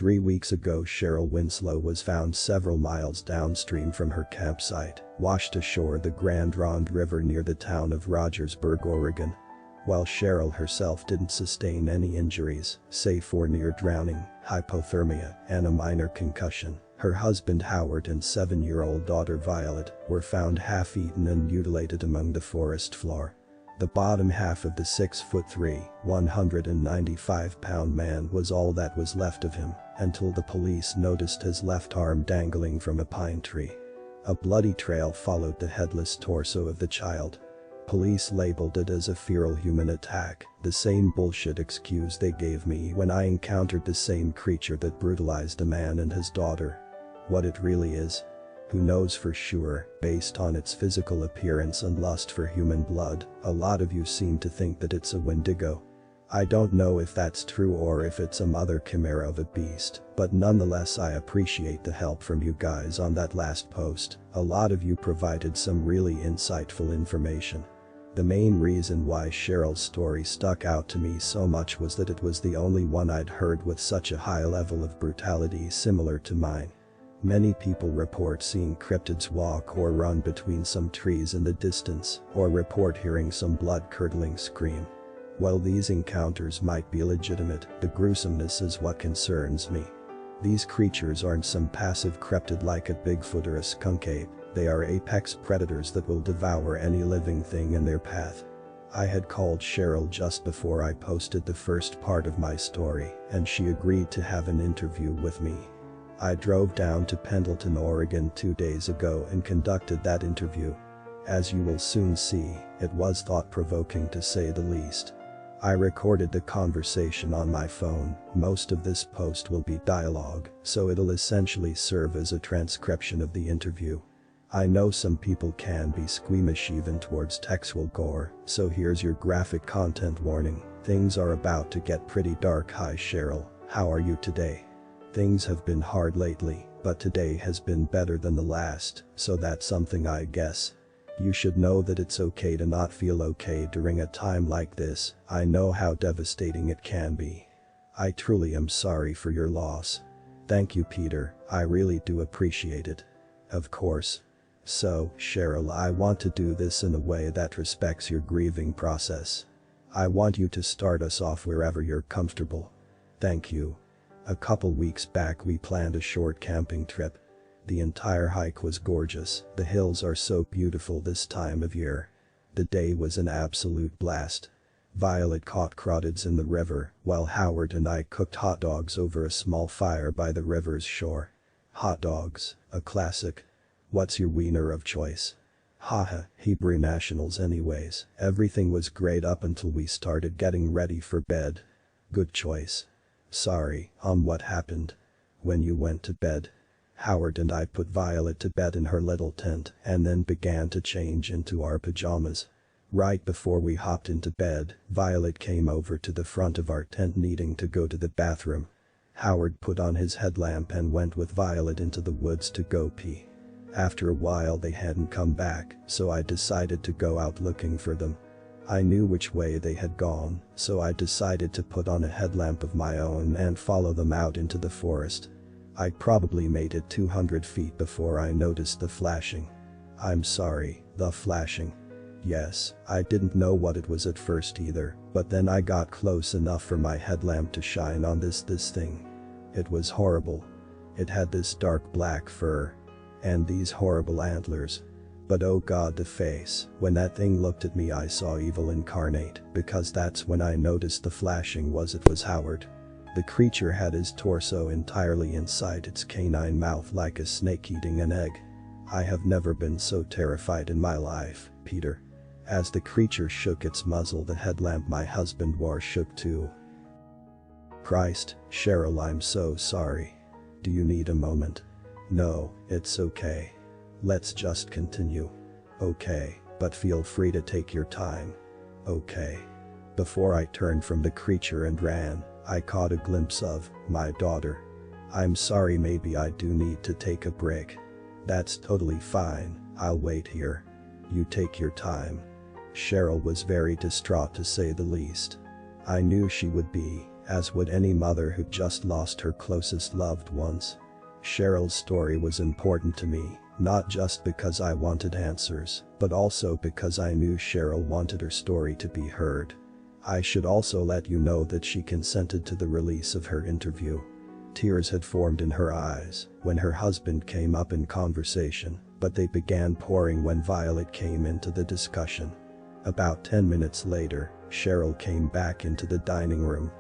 3 weeks ago, Cheryl Winslow was found several miles downstream from her campsite, washed ashore the Grand Ronde River near the town of Rogersburg, Oregon. While Cheryl herself didn't sustain any injuries, save for near drowning, hypothermia, and a minor concussion, her husband Howard and 7-year-old daughter Violet were found half-eaten and mutilated among the forest floor. The bottom half of the 6'3", 195-pound man was all that was left of him until the police noticed his left arm dangling from a pine tree. A bloody trail followed the headless torso of the child. Police labeled it as a feral human attack, the same bullshit excuse they gave me when I encountered the same creature that brutalized a man and his daughter. What it really is? Who knows for sure, based on its physical appearance and lust for human blood. A lot of you seem to think that it's a Wendigo. I don't know if that's true or if it's a mother chimera of a beast, but nonetheless I appreciate the help from you guys on that last post. A lot of you provided some really insightful information. The main reason why Cheryl's story stuck out to me so much was that it was the only one I'd heard with such a high level of brutality similar to mine. Many people report seeing cryptids walk or run between some trees in the distance, or report hearing some blood-curdling scream. While these encounters might be legitimate, the gruesomeness is what concerns me. These creatures aren't some passive cryptid like a Bigfoot or a skunk ape. They are apex predators that will devour any living thing in their path. I had called Cheryl just before I posted the first part of my story, and she agreed to have an interview with me. I drove down to Pendleton, Oregon 2 days ago and conducted that interview. As you will soon see, it was thought-provoking to say the least. I recorded the conversation on my phone. Most of this post will be dialogue, so it'll essentially serve as a transcription of the interview. I know some people can be squeamish even towards textual gore, so here's your graphic content warning. Things are about to get pretty dark. Hi Cheryl, how are you today? Things have been hard lately, but today has been better than the last, so that's something I guess. You should know that it's okay to not feel okay during a time like this. I know how devastating it can be. I truly am sorry for your loss. Thank you, Peter, I really do appreciate it. Of course. So, Cheryl, I want to do this in a way that respects your grieving process. I want you to start us off wherever you're comfortable. Thank you. A couple weeks back we planned a short camping trip. The entire hike was gorgeous. The hills are so beautiful this time of year. The day was an absolute blast. Violet caught crawdads in the river, while Howard and I cooked hot dogs over a small fire by the river's shore. Hot dogs, a classic. What's your wiener of choice? Haha, Hebrew Nationals anyways. Everything was great up until we started getting ready for bed. Good choice. Sorry, on what happened? When you went to bed. Howard and I put Violet to bed in her little tent and then began to change into our pajamas. Right before we hopped into bed, Violet came over to the front of our tent needing to go to the bathroom. Howard put on his headlamp and went with Violet into the woods to go pee. After a while they hadn't come back, so I decided to go out looking for them. I knew which way they had gone, so I decided to put on a headlamp of my own and follow them out into the forest. I probably made it 200 feet before I noticed the flashing. I'm sorry, the flashing. Yes, I didn't know what it was at first either, but then I got close enough for my headlamp to shine on this thing. It was horrible. It had this dark black fur. And these horrible antlers. But oh god, the face. When that thing looked at me I saw evil incarnate, because that's when I noticed the flashing it was Howard. The creature had his torso entirely inside its canine mouth like a snake eating an egg. I have never been so terrified in my life, Peter. As the creature shook its muzzle, the headlamp my husband wore shook too. Christ, Cheryl, I'm so sorry. Do you need a moment? No, it's okay. Let's just continue. Okay, but feel free to take your time. Okay. Before I turned from the creature and ran, I caught a glimpse of my daughter. I'm sorry, maybe I do need to take a break. That's totally fine, I'll wait here. You take your time. Cheryl was very distraught to say the least. I knew she would be, as would any mother who just lost her closest loved ones. Cheryl's story was important to me, not just because I wanted answers, but also because I knew Cheryl wanted her story to be heard. I should also let you know that she consented to the release of her interview. Tears had formed in her eyes when her husband came up in conversation, but they began pouring when Violet came into the discussion. About 10 minutes later, Cheryl came back into the dining room.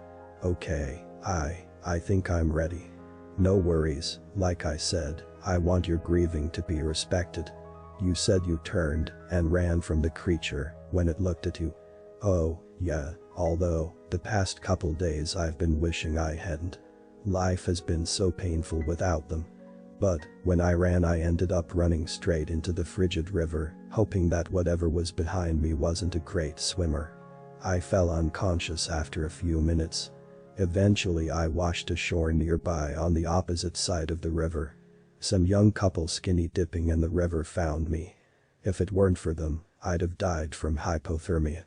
"Okay, I think I'm ready." "No worries, like I said, I want your grieving to be respected. You said you turned and ran from the creature when it looked at you." "Oh, yeah, although, the past couple days I've been wishing I hadn't. Life has been so painful without them. But, when I ran I ended up running straight into the frigid river, hoping that whatever was behind me wasn't a great swimmer. I fell unconscious after a few minutes. Eventually I washed ashore nearby on the opposite side of the river. Some young couple skinny dipping in the river found me. If it weren't for them, I'd have died from hypothermia."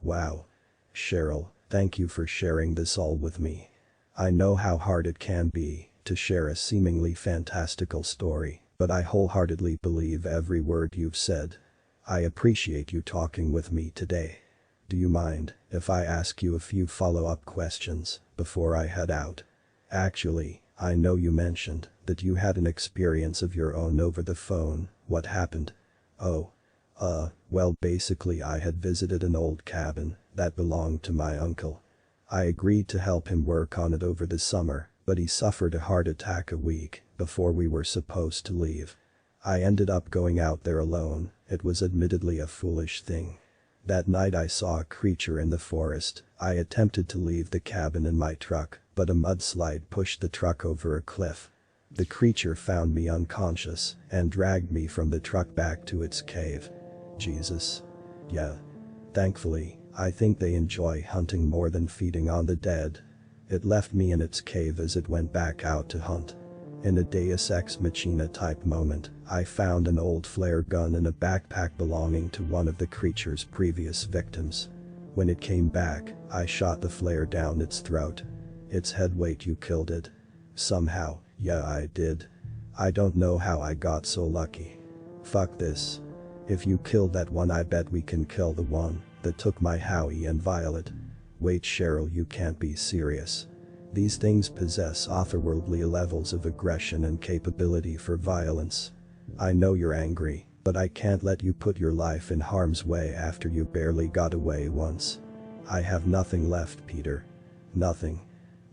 Wow. Cheryl, thank you for sharing this all with me. I know how hard it can be to share a seemingly fantastical story, but I wholeheartedly believe every word you've said. I appreciate you talking with me today. Do you mind if I ask you a few follow-up questions before I head out? Actually, I know you mentioned that you had an experience of your own over the phone. What happened? Oh. Well, basically I had visited an old cabin that belonged to my uncle. I agreed to help him work on it over the summer, but he suffered a heart attack a week before we were supposed to leave. I ended up going out there alone. It was admittedly a foolish thing. That night I saw a creature in the forest. I attempted to leave the cabin in my truck, but a mudslide pushed the truck over a cliff. The creature found me unconscious and dragged me from the truck back to its cave. Jesus. Yeah. Thankfully, I think they enjoy hunting more than feeding on the dead. It left me in its cave as it went back out to hunt. In a Deus Ex Machina type moment, I found an old flare gun in a backpack belonging to one of the creature's previous victims. When it came back, I shot the flare down its throat. Its head weight. You killed it. Somehow. Yeah, I did. I don't know how I got so lucky. Fuck this. If you killed that one, I bet we can kill the one that took my Howie and Violet. Wait, Cheryl, you can't be serious. These things possess otherworldly levels of aggression and capability for violence. I know you're angry, but I can't let you put your life in harm's way after you barely got away once. I have nothing left, Peter. Nothing.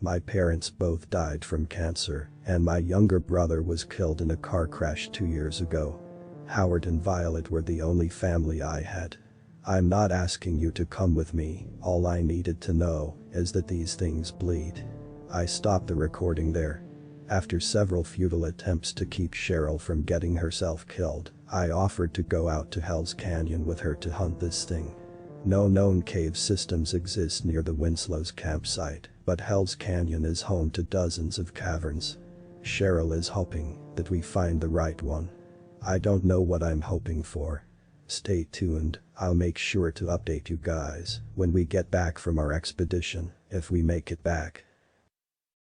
My parents both died from cancer, and my younger brother was killed in a car crash 2 years ago. Howard and Violet were the only family I had. I'm not asking you to come with me, all I needed to know is that these things bleed. I stopped the recording there. After several futile attempts to keep Cheryl from getting herself killed, I offered to go out to Hell's Canyon with her to hunt this thing. No known cave systems exist near the Winslow's campsite, but Hell's Canyon is home to dozens of caverns. Cheryl is hoping that we find the right one. I don't know what I'm hoping for. Stay tuned, I'll make sure to update you guys when we get back from our expedition, if we make it back.